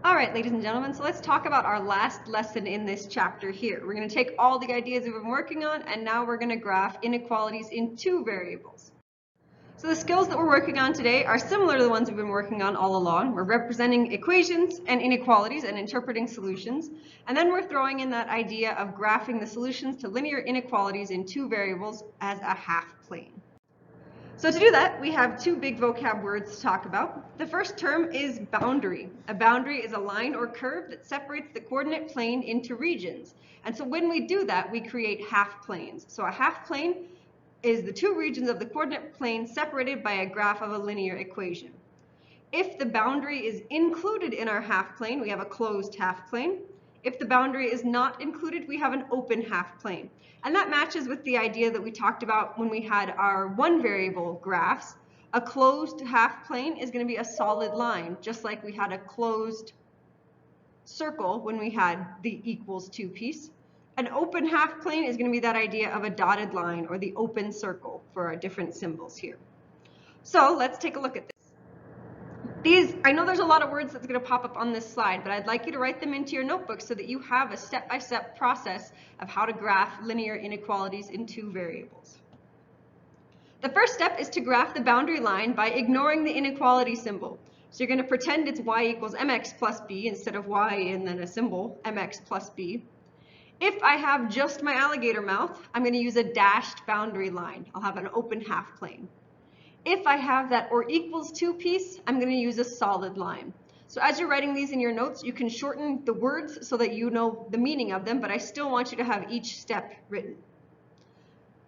All right, ladies and gentlemen, so let's talk about our last lesson in this chapter here. We're going to take all the ideas we've been working on, and now we're going to graph inequalities in two variables. So the skills that we're working on today are similar to the ones we've been working on all along. We're representing equations and inequalities and interpreting solutions. And then we're throwing in that idea of graphing the solutions to linear inequalities in two variables as a half plane. So to do that, we have two big vocab words to talk about. The first term is boundary. A boundary is a line or curve that separates the coordinate plane into regions. And so when we do that, we create half planes. So a half plane is the two regions of the coordinate plane separated by a graph of a linear equation. If the boundary is included in our half plane, we have a closed half plane. If the boundary is not included, we have an open half plane. And that matches with the idea that we talked about when we had our one variable graphs. A closed half plane is going to be a solid line, just like we had a closed circle when we had the equals 2 piece. An open half plane is going to be that idea of a dotted line or the open circle for our different symbols here. So let's take a look at this. I know there's a lot of words that's going to pop up on this slide, but I'd like you to write them into your notebook so that you have a step-by-step process of how to graph linear inequalities in two variables. The first step is to graph the boundary line by ignoring the inequality symbol. So you're going to pretend it's y equals mx plus b instead of y and then a symbol mx plus b. If I have just my alligator mouth, I'm going to use a dashed boundary line. I'll have an open half plane. If I have that or equals 2 piece, I'm going to use a solid line. So as you're writing these in your notes, you can shorten the words so that you know the meaning of them, but I still want you to have each step written.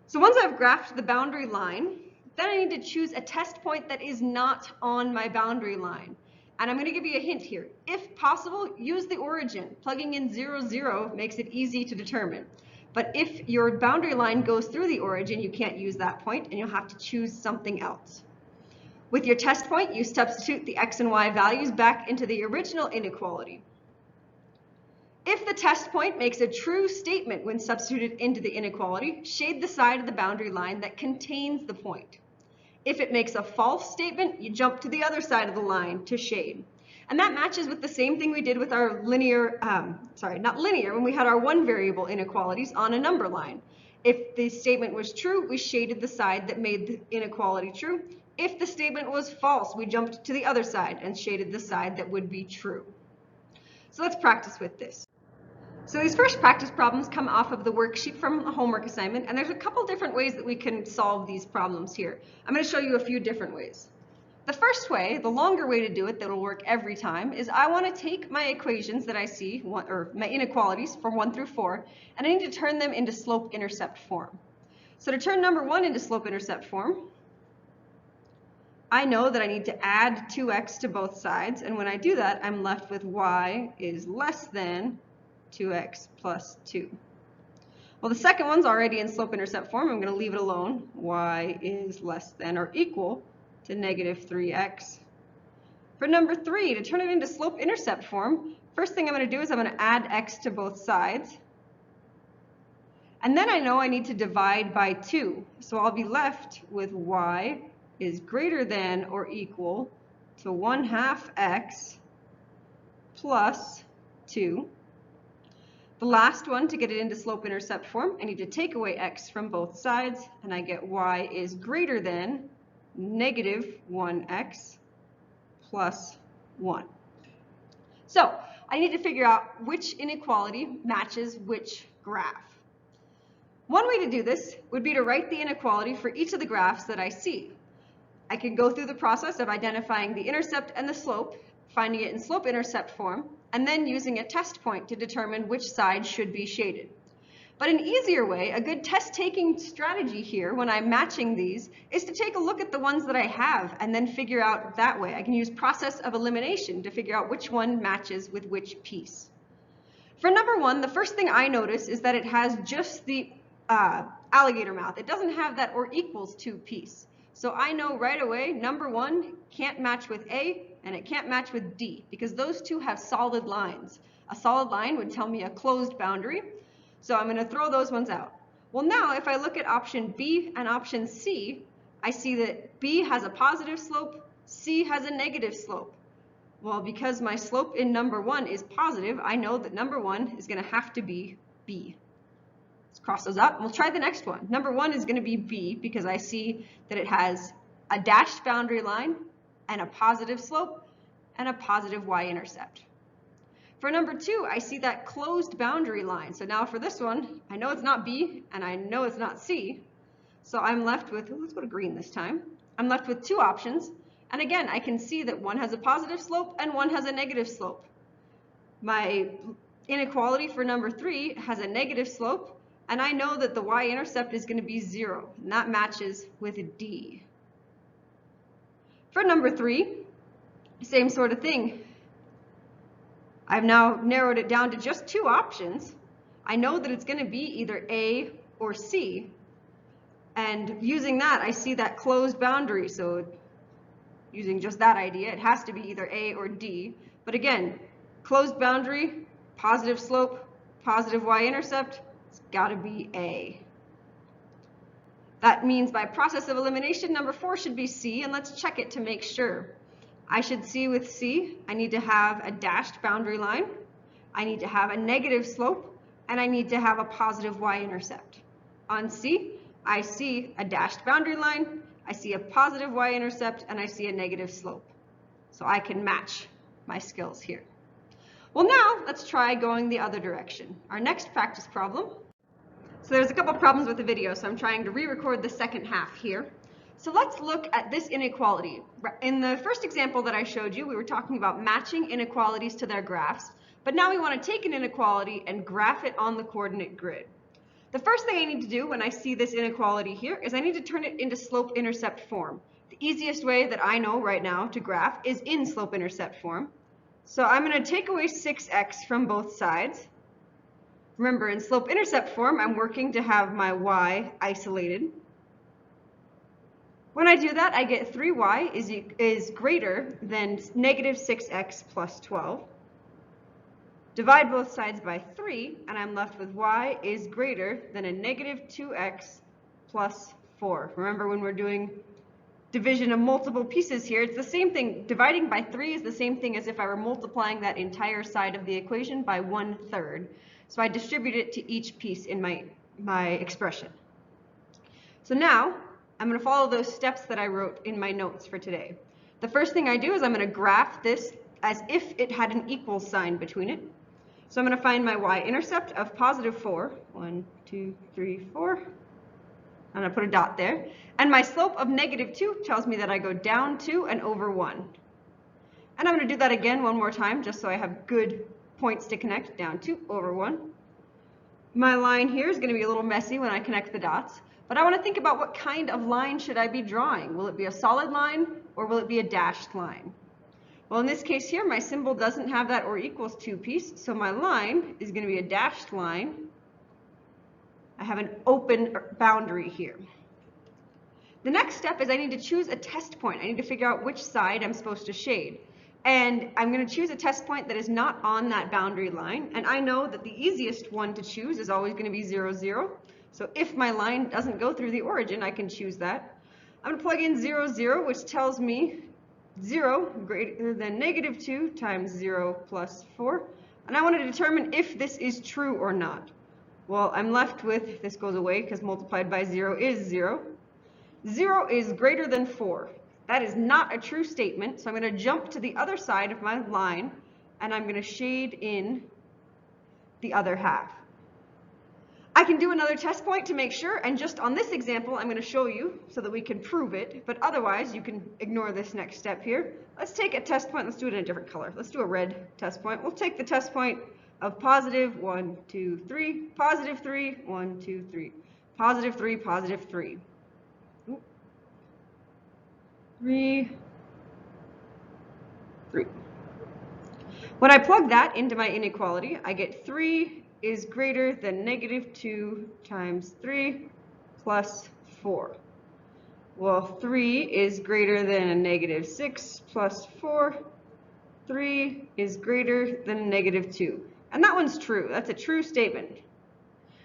So once I've graphed the boundary line, then I need to choose a test point that is not on my boundary line. And I'm going to give you a hint here. If possible, use the origin. Plugging in 0, 0 makes it easy to determine. But if your boundary line goes through the origin, you can't use that point, and you'll have to choose something else. With your test point, you substitute the x and y values back into the original inequality. If the test point makes a true statement when substituted into the inequality, shade the side of the boundary line that contains the point. If it makes a false statement, you jump to the other side of the line to shade. And that matches with the same thing we did with our when we had our one variable inequalities on a number line. If the statement was true, we shaded the side that made the inequality true. If the statement was false, we jumped to the other side and shaded the side that would be true. So let's practice with this. So these first practice problems come off of the worksheet from a homework assignment, and there's a couple different ways that we can solve these problems here. I'm going to show you a few different ways. The first way, the longer way to do it that will work every time, is I want to take my equations that I see, or my inequalities from 1 through 4, and I need to turn them into slope-intercept form. So to turn number 1 into slope-intercept form, I know that I need to add 2x to both sides, and when I do that, I'm left with y is less than 2x plus 2. Well, the second one's already in slope-intercept form. I'm going to leave it alone. Y is less than or equal to negative 3x. For number 3, to turn it into slope-intercept form, first thing I'm going to do is I'm going to add x to both sides. And then I know I need to divide by 2. So I'll be left with y is greater than or equal to 1/2 x plus 2. The last one, to get it into slope-intercept form, I need to take away x from both sides, and I get y is greater than negative 1x plus 1. So I need to figure out which inequality matches which graph. One way to do this would be to write the inequality for each of the graphs that I see. I can go through the process of identifying the intercept and the slope, finding it in slope-intercept form, and then using a test point to determine which side should be shaded. But an easier way, a good test-taking strategy here when I'm matching these, is to take a look at the ones that I have and then figure out that way. I can use process of elimination to figure out which one matches with which piece. For number 1, the first thing I notice is that it has just the alligator mouth. It doesn't have that or equals 2 piece. So I know right away number 1 can't match with A and it can't match with D because those two have solid lines. A solid line would tell me a closed boundary. So I'm going to throw those ones out. Well, now if I look at option B and option C, I see that B has a positive slope, C has a negative slope. Well, because my slope in number 1 is positive, I know that number 1 is going to have to be b. Let's cross those out, and we'll try the next one. Number 1 is going to be b because I see that it has a dashed boundary line and a positive slope and a positive y-intercept. For number 2, I see that closed boundary line. So now for this one, I know it's not b and I know it's not c. So I'm left with, let's go to green this time. I'm left with 2 options. And again, I can see that one has a positive slope and one has a negative slope. My inequality for number 3 has a negative slope, and I know that the y-intercept is going to be 0, and that matches with D. For number 3, same sort of thing. I've now narrowed it down to just 2 options. I know that it's going to be either A or C, and using that, I see that closed boundary, so using just that idea, it has to be either A or D. But again, closed boundary, positive slope, positive y-intercept, it's got to be A. That means by process of elimination, number 4 should be C, and let's check it to make sure. I should see with C, I need to have a dashed boundary line, I need to have a negative slope, and I need to have a positive y-intercept. On C, I see a dashed boundary line, I see a positive y-intercept, and I see a negative slope. So I can match my skills here. Well, now let's try going the other direction. Our next practice problem. So there's a couple problems with the video, so I'm trying to re-record the second half here. So let's look at this inequality. In the first example that I showed you, we were talking about matching inequalities to their graphs, but now we want to take an inequality and graph it on the coordinate grid. The first thing I need to do when I see this inequality here is I need to turn it into slope-intercept form. The easiest way that I know right now to graph is in slope-intercept form. So I'm going to take away 6x from both sides. Remember, in slope-intercept form, I'm working to have my y isolated. When I do that, I get 3y is greater than negative 6x plus 12. Divide both sides by 3, and I'm left with y is greater than a negative 2x plus 4. Remember, when we're doing division of multiple pieces here, it's the same thing. Dividing by 3 is the same thing as if I were multiplying that entire side of the equation by 1/3. So I distribute it to each piece in my expression. So now, I'm going to follow those steps that I wrote in my notes for today. The first thing I do is I'm going to graph this as if it had an equal sign between it. So I'm going to find my y-intercept of positive 4. 1, 2, 3, 4. I'm going to put a dot there. And my slope of negative 2 tells me that I go down 2 and over 1. And I'm going to do that again one more time just so I have good points to connect. Down 2 over 1. My line here is going to be a little messy when I connect the dots. But I want to think about what kind of line should I be drawing. Will it be a solid line or will it be a dashed line? Well, in this case here, my symbol doesn't have that or equals to piece, so my line is going to be a dashed line. I have an open boundary here. The next step is I need to choose a test point. I need to figure out which side I'm supposed to shade. And I'm going to choose a test point that is not on that boundary line. And I know that the easiest one to choose is always going to be 0, 0. So if my line doesn't go through the origin, I can choose that. I'm going to plug in 0, 0, which tells me 0 greater than negative 2 times 0 plus 4. And I want to determine if this is true or not. Well, I'm left with, this goes away because multiplied by 0 is 0. 0 is greater than 4. That is not a true statement, so I'm going to jump to the other side of my line, and I'm going to shade in the other half. I can do another test point to make sure, and just on this example, I'm going to show you so that we can prove it, but otherwise you can ignore this next step here. Let's take a test point, let's do it in a different color. Let's do a red test point. We'll take the test point of positive 1, 2, 3, positive 3, 1, 2, 3, positive 3, positive 3. 3, 3. When I plug that into my inequality, I get 3 is greater than negative 2 times 3 plus 4. Well, 3 is greater than a negative 6 plus 4. 3 is greater than a negative 2. And that one's true. That's a true statement.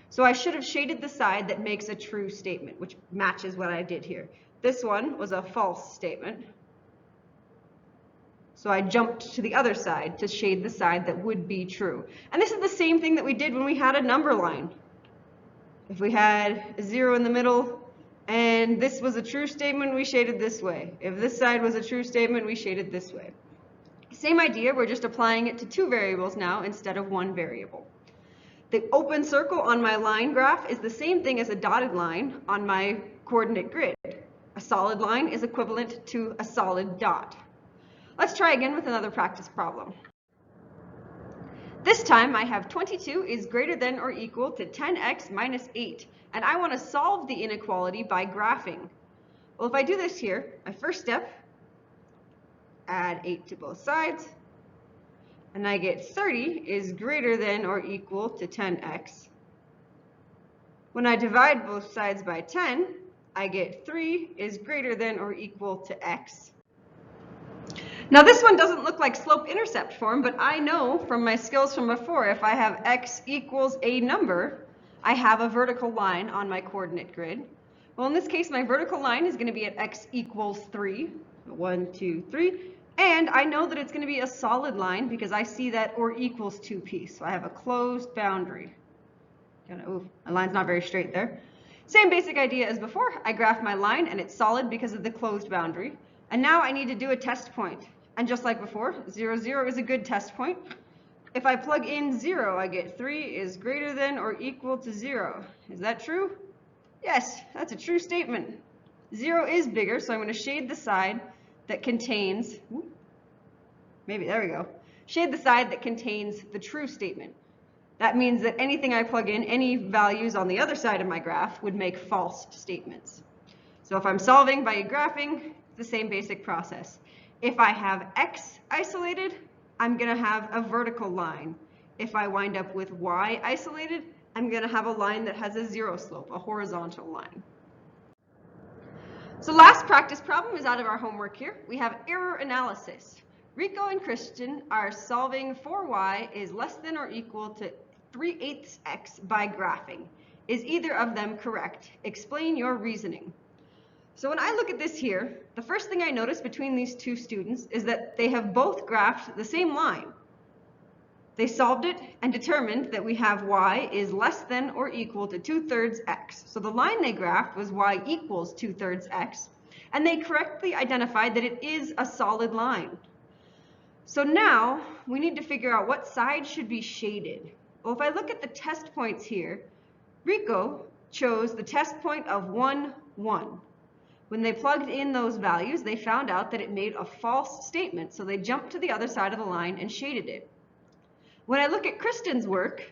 So I should have shaded the side that makes a true statement, which matches what I did here. This one was a false statement. So I jumped to the other side to shade the side that would be true. And this is the same thing that we did when we had a number line. If we had a 0 in the middle and this was a true statement, we shaded this way. If this side was a true statement, we shaded this way. Same idea, we're just applying it to 2 variables now instead of 1 variable. The open circle on my line graph is the same thing as a dotted line on my coordinate grid. A solid line is equivalent to a solid dot. Let's try again with another practice problem. This time I have 22 is greater than or equal to 10x minus 8, and I want to solve the inequality by graphing. Well, if I do this here, my first step, add 8 to both sides, and I get 30 is greater than or equal to 10x. When I divide both sides by 10, I get 3 is greater than or equal to x. Now this one doesn't look like slope-intercept form, but I know from my skills from before, if I have x equals a number, I have a vertical line on my coordinate grid. Well, in this case, my vertical line is going to be at x equals 3. 1, 2, 3. And I know that it's going to be a solid line because I see that or equals 2 piece. So I have a closed boundary. My line's not very straight there. Same basic idea as before. I graph my line and it's solid because of the closed boundary. And now I need to do a test point. And just like before, 0, 0 is a good test point. If I plug in 0, I get 3 is greater than or equal to 0. Is that true? Yes, that's a true statement. 0 is bigger, so I'm going to shade the side that contains, there we go. Shade the side that contains the true statement. That means that anything I plug in, any values on the other side of my graph, would make false statements. So if I'm solving by graphing, the same basic process. If I have x isolated, I'm going to have a vertical line. If I wind up with y isolated, I'm going to have a line that has a 0 slope, a horizontal line. So last practice problem is out of our homework here. We have error analysis. Rico and Christian are solving for y is less than or equal to 3/8 x by graphing. Is either of them correct? Explain your reasoning. So when I look at this here, the first thing I notice between these two students is that they have both graphed the same line. They solved it and determined that we have y is less than or equal to 2/3 x. So the line they graphed was y equals 2/3 x, and they correctly identified that it is a solid line. So now we need to figure out what side should be shaded. Well, if I look at the test points here, Rico chose the test point of 1, 1. When they plugged in those values, they found out that it made a false statement, so they jumped to the other side of the line and shaded it. When I look at Kristen's work,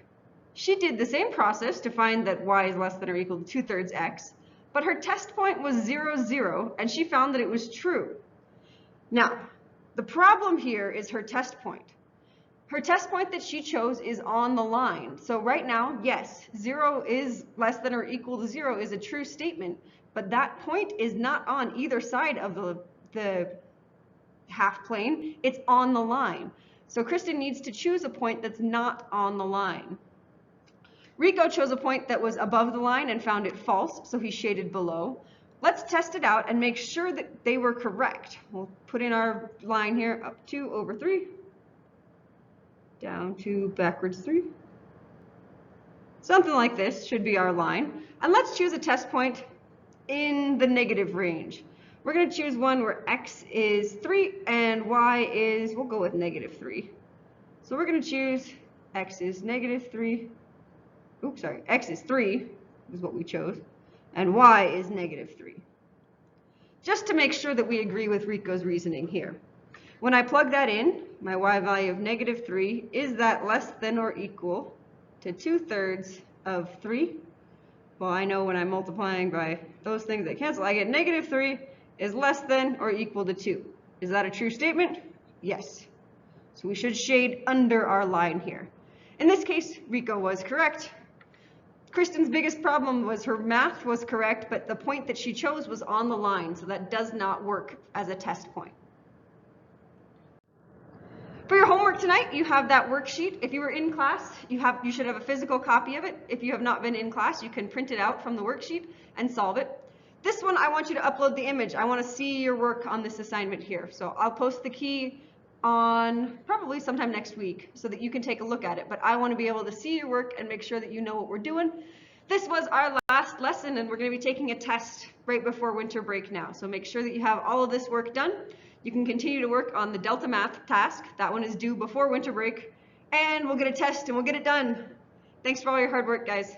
she did the same process to find that y is less than or equal to 2/3 x, but her test point was 0, 0, and she found that it was true. Now, the problem here is her test point. Her test point that she chose is on the line. So right now, yes, 0 is less than or equal to 0 is a true statement, but that point is not on either side of the half plane. It's on the line. So Kristen needs to choose a point that's not on the line. Rico chose a point that was above the line and found it false, so he shaded below. Let's test it out and make sure that they were correct. We'll put in our line here, up 2 over 3, down to backwards 3. Something like this should be our line. And let's choose a test point in the negative range. We're going to choose one where x is 3 and y is, we'll go with -3. So we're going to choose x is -3. Oops, sorry, x is 3 is what we chose, and y is -3. Just to make sure that we agree with Rico's reasoning here. When I plug that in, my y value of -3, is that less than or equal to 2/3 of 3? Well, I know when I'm multiplying by those things that cancel, I get -3 is less than or equal to 2. Is that a true statement? Yes. So we should shade under our line here. In this case, Rico was correct. Kristen's biggest problem was her math was correct, but the point that she chose was on the line, so that does not work as a test point. For your homework tonight, you have that worksheet. If you were in class, you should have a physical copy of it. If you have not been in class, you can print it out from the worksheet and solve it. This one, I want you to upload the image. I want to see your work on this assignment here. So I'll post the key on probably sometime next week so that you can take a look at it. But I want to be able to see your work and make sure that you know what we're doing. This was our last lesson, and we're going to be taking a test right before winter break now. So make sure that you have all of this work done. You can continue to work on the Delta Math task. That one is due before winter break. And we'll get a test and we'll get it done. Thanks for all your hard work, guys.